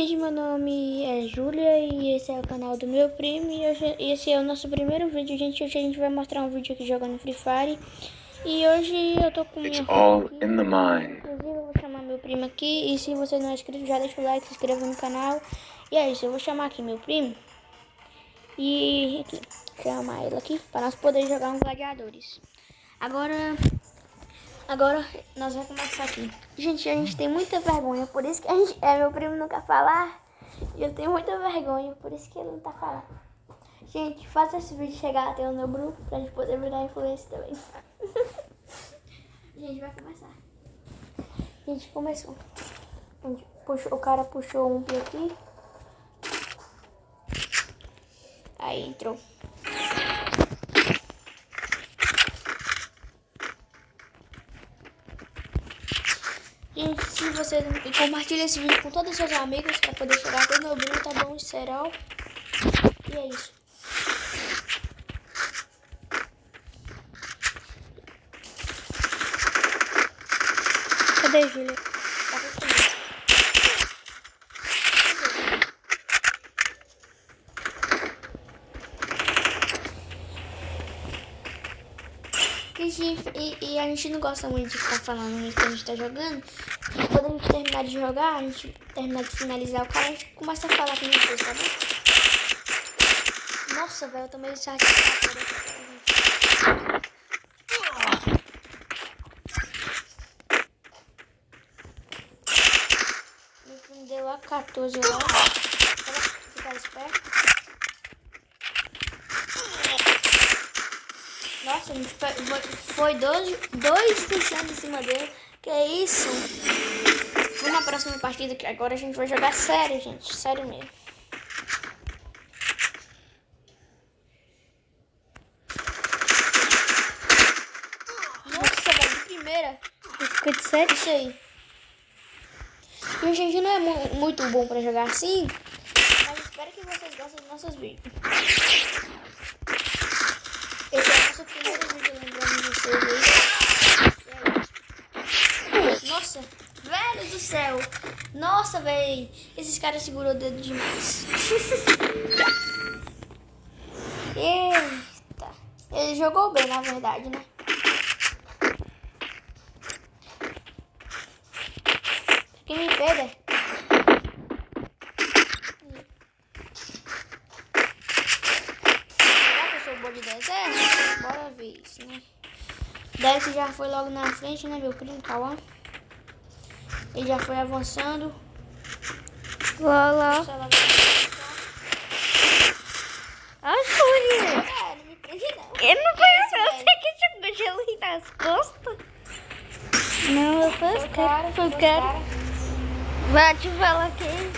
gente, meu nome é Júlia e esse é o canal do meu primo e esse é o nosso primeiro vídeo, gente. Hoje a gente vai mostrar um vídeo aqui jogando Free Fire e hoje eu tô com minha all aqui. in the mind. Inclusive eu vou chamar meu primo aqui e se você não é inscrito já deixa o like, se inscreva no canal. E é isso, eu vou chamar aqui meu primo e aqui, chamar ele aqui para nós poder jogar uns gladiadores. Agora nós vamos começar aqui. Gente, a gente tem muita vergonha, por isso que meu primo não quer falar. E eu tenho muita vergonha, por isso que ele não tá falando. Gente, faça esse vídeo chegar até o meu grupo pra gente poder virar influência também. Gente, vai começar. Gente, começou. O cara puxou um pio aqui. Aí entrou. Gente, se você compartilha esse vídeo com todos os seus amigos para poder chegar até o meu grupo, tá bom? Será? E é isso. Cadê, Júlia? E a gente não gosta muito de ficar falando isso que a gente tá jogando. E quando a gente terminar de jogar, a gente terminar de finalizar o cara, a gente começa a falar com vocês, tá bom? Nossa, velho, eu tomei satisfatório aqui. Me deu a 14 lá. Ficar esperto. Nossa, a gente foi dois puxando em cima dele. Que é isso? Vamos na próxima partida, que agora a gente vai jogar sério, gente. Sério mesmo. Nossa, velho, de primeira. 57? Isso aí. E a gente não é muito bom pra jogar assim, mas espero que vocês gostem dos nossos vídeos. Esse é o nosso primeiro vídeo, lembrando vocês aí. Nossa, velho do céu. Nossa, velho. Esses caras segurou o dedo demais. Eita. Ele jogou bem, na verdade, né? Quem me pega? De deserto, bora ver isso, né? Derek já foi logo na frente, né, meu primo, Cauã? Ele já foi avançando. Lá. Ah, Júlia! Não me prende não. Eu não conheço você que jogou gelo nas costas. Não, eu foi os caras. Foi o cara. Vai te falar quem?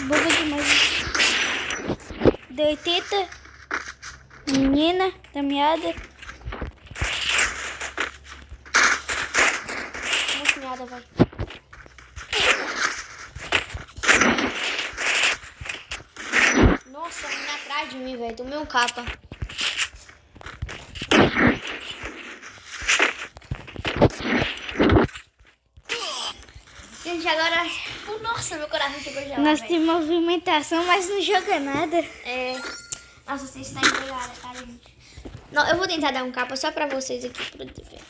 Boba demais. Deu 80. Menina, da meada. Muito meada, vai. Nossa, menina atrás de mim, velho. Tomei um capa. Gente, agora... Nossa, meu coração chegou já. Nós temos movimentação, mas não joga nada. É... Nossa, vocês estão empolgados, cara, gente. Não, eu vou tentar dar um capa só pra vocês aqui, pra ver.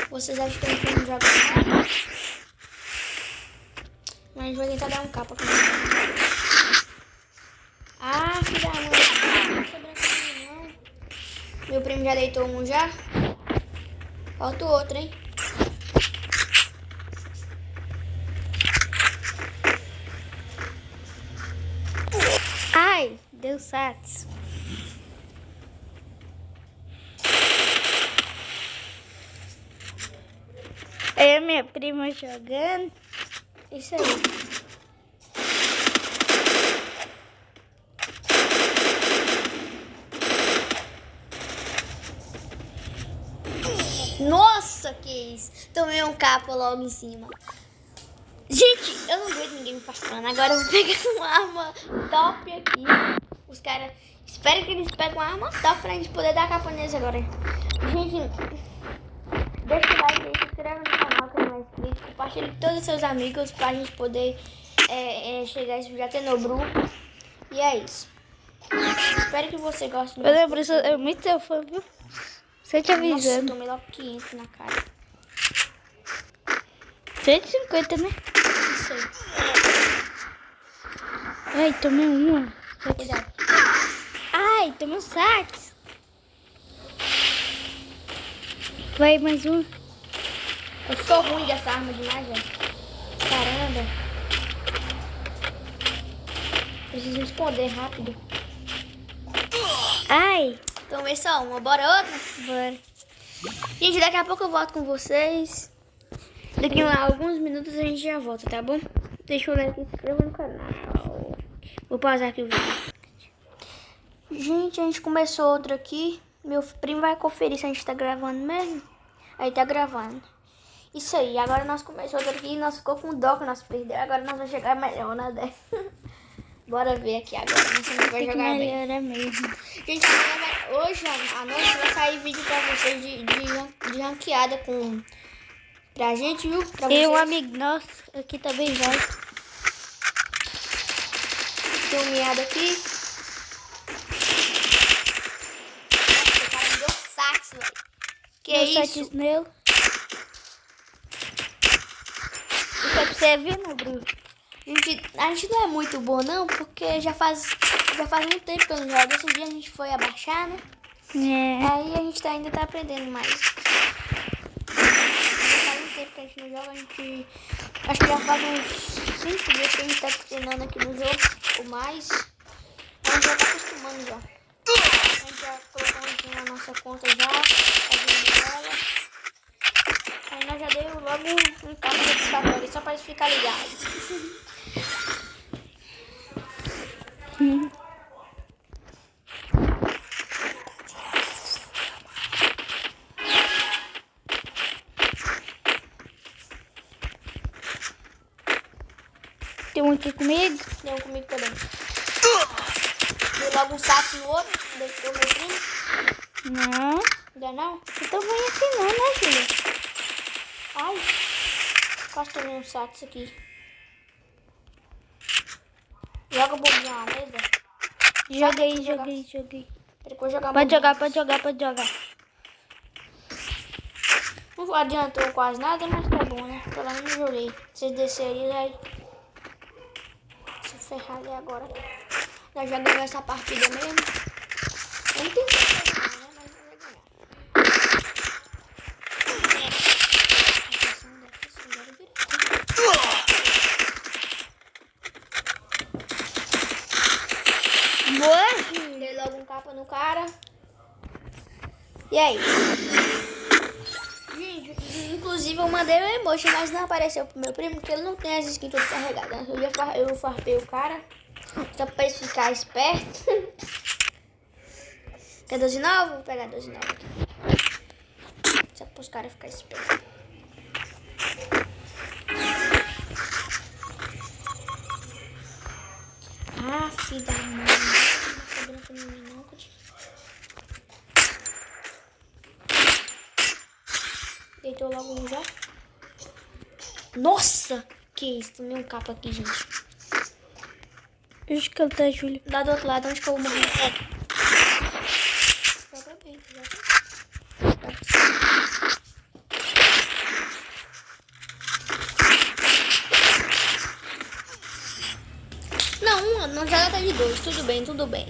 Vocês acham que eu não jogo nada? Mas vou tentar dar um capa pra vocês. Ah, filha da mãe. Não sobra aqui, não. Meu primo já deitou um já. Falta o outro, hein? Ai, deu sats. Eu e minha prima jogando. Isso aí. Nossa, que isso. Tomei um capa logo em cima. Gente, eu não aguento ninguém me afastando. Agora eu vou pegar uma arma top aqui. Os caras... Espero que eles peguem uma arma top pra gente poder dar capa neles agora. Gente, deixa o like aí, se inscreve no canal que não é inscrito. Compartilhe com todos os seus amigos pra gente poder chegar a esse vídeo até no grupo. E é isso. Espero que você goste do Eu lembro, é muito seu fã, viu? Você te Nossa, avisando. tomei logo 500 na cara. 150, né? Isso aí. Ai, tomei uma. Cuidado. Ai, tomei um sax. Vai, mais um. Eu sou ruim dessa arma demais, velho. Caramba. Preciso me esconder rápido. Ai. Tomei só uma. Bora outra? Bora. Gente, daqui a pouco eu volto com vocês. Daqui a alguns minutos a gente já volta, tá bom? Deixa o like e se inscreva no canal. Vou pausar aqui o vídeo. Gente, a gente começou outro aqui. Meu primo vai conferir se a gente tá gravando mesmo. Aí tá gravando. Isso aí, agora nós começamos outro aqui. Nós ficou com dó que nós perdemos. Agora nós vamos chegar melhor na 10. Bora ver aqui agora. Nossa, não vai jogar bem. Melhor mesmo. Gente, hoje à noite vai sair vídeo pra vocês de ranqueada pra gente, viu? Pra E um vocês. amigo nosso aqui também vai. Tem um miado aqui. Nossa, o cara me deu sax, velho. Que Deu isso? sax nele. Isso é pra você ver, meu Bruno. A gente não é muito bom, não, porque já faz um tempo que eu não jogo. Esse dia a gente foi abaixar, né? É. Aí a gente ainda tá aprendendo mais. Já faz um tempo que a gente não joga, a gente... Acho que já faz uns 5 dias que a gente tá treinando aqui no jogo, ou mais. A gente já tá acostumando já. A gente já colocou aqui na nossa conta já, fazendo ela. Aí nós já deu logo um cabo desses fatores, só pra eles ficarem ligados. Tem um aqui comigo. Tem um comigo também. Dei logo um saco no outro, deitou meu primo. Não. Ainda não? Eu tô ruim assim não, né, Júlia? Ai, quase tomei um saco isso aqui. Joga o bobinho na mesa. Joguei. Peraí que eu vou jogar Pode bobinho. jogar. Não adiantou quase nada, mas tá bom, né? Pelo menos eu joguei. Vocês descerem aí. Se ferrar ali agora. Nós já ganhamos essa partida mesmo. Eu não tenho certeza não, né? Mas eu vou ganhar. Boa. Dei logo um capa no cara. E é isso. Gente, inclusive eu mandei o emoji, mas não apareceu pro meu primo, porque ele não tem as skins todas carregadas. Eu farpei o cara, só pra ele ficar esperto. Quer 12 novo? Vou pegar 12 novo aqui. Só para os caras ficarem espertos. Ah, filho da mãe. Não tá sabendo com ninguém não, deitou logo um já. Nossa! Que isso? Tomei um capa aqui, gente. Onde que ele tá, Júlia? Lá do outro lado, onde que eu morri? Joga bem, não joga até de 2. Tudo bem.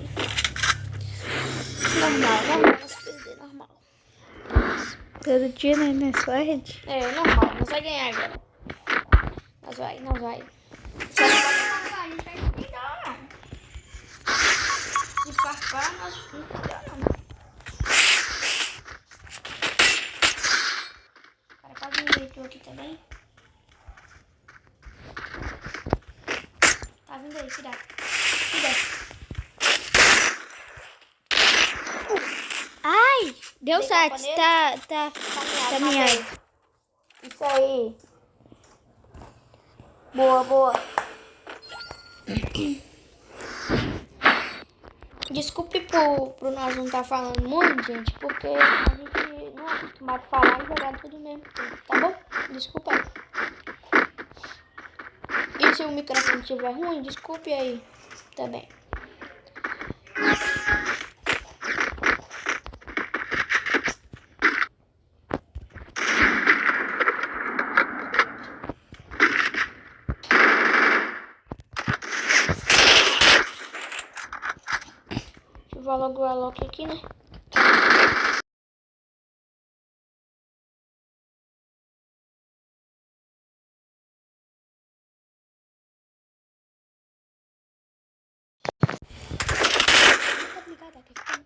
Normal, não se perder, normal. Todo dia, né, nessa rede? É, normal, nós vai ganhar agora. Nós vai. Só não pode farpar, a gente vai cuidar, não. Se farpar, nós não cuidar, não. O cara quase me deitou aqui também. Tá vindo aí, cuidado. Ai, deu Dei certo. capa nele. Tá Caminhado. miado. Isso aí. Boa, boa. Desculpe pro nós não estar falando muito, gente, porque a gente não é acostumado a falar e jogar tudo mesmo tempo, tá bom? Desculpa aí. E se o microfone estiver ruim, desculpe aí também. Vou logo a Loki aqui, né?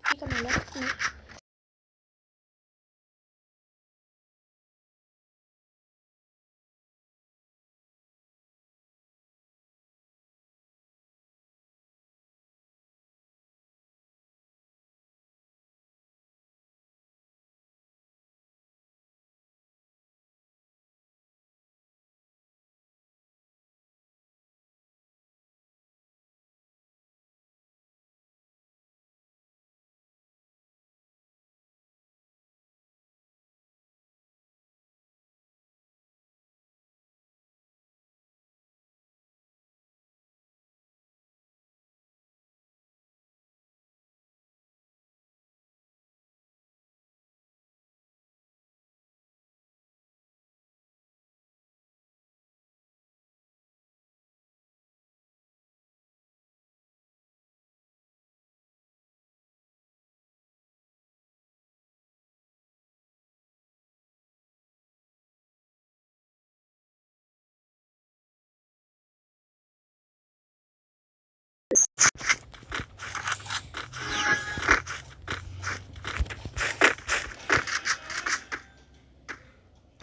Fica melhor, né?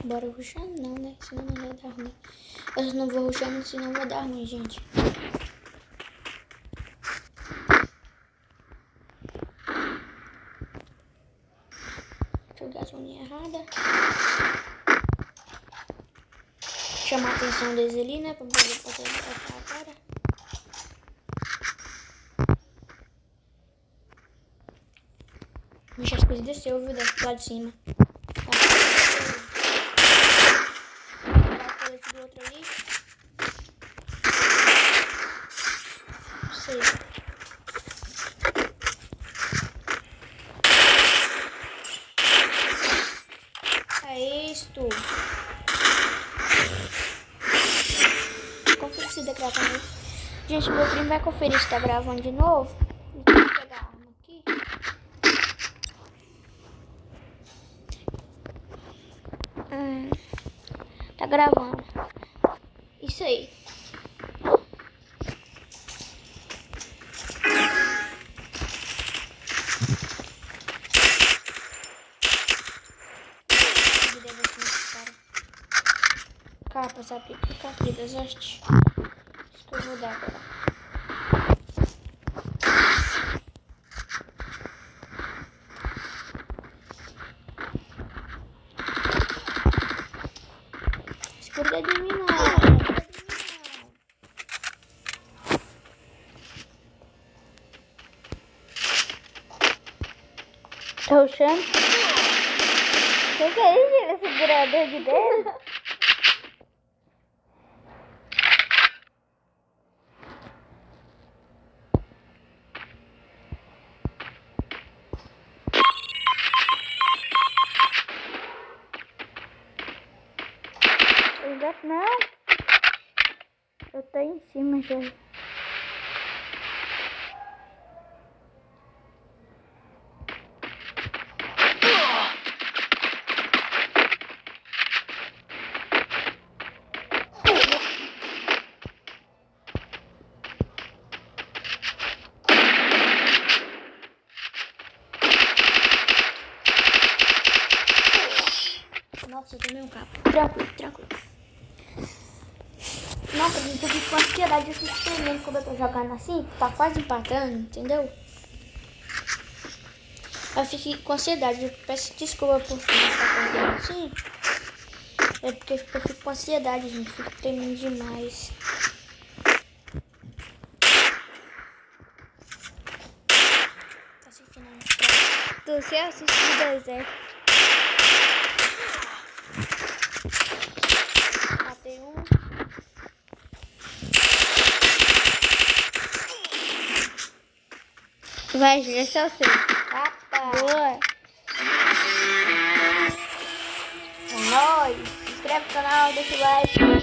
Bora rushando não, né? Senão não vai dar ruim. Eu não vou rushando, senão vai dar ruim, gente. Jogar a zoninha errada. Chamar a atenção deles ali, né? Pra poder botar agora. Deixa as coisas descer, viu? Lá de cima. Tá. O colete do outro ali. Sei. É isto. Conferir se tá gravando. Gente, meu primo vai conferir se tá gravando de novo. Então, vou pegar a arma aqui. Tá gravando. Isso aí. Capa, sabe? Capa de desastre. Isso que eu vou dar agora. Escuta de mim, não. Tá rushando? O que é isso? Esse segurador de dedo? Não. Eu tô em cima já. Nossa, eu tomei um cabo. Tranquilo, tranquilo. Nossa, gente, eu fico com ansiedade, eu fico tremendo quando eu tô jogando assim, tá quase empatando, entendeu? Eu fico com ansiedade, eu peço desculpa por estar perdendo assim. É porque eu fico com ansiedade, gente. Fico tremendo demais. Tá assistindo a gente? Tô se assistindo do deserto. Matei um. Vai, Júlia, esse é o seu. Rapaz. Boa. É nóis. Se inscreve no canal, deixa o like.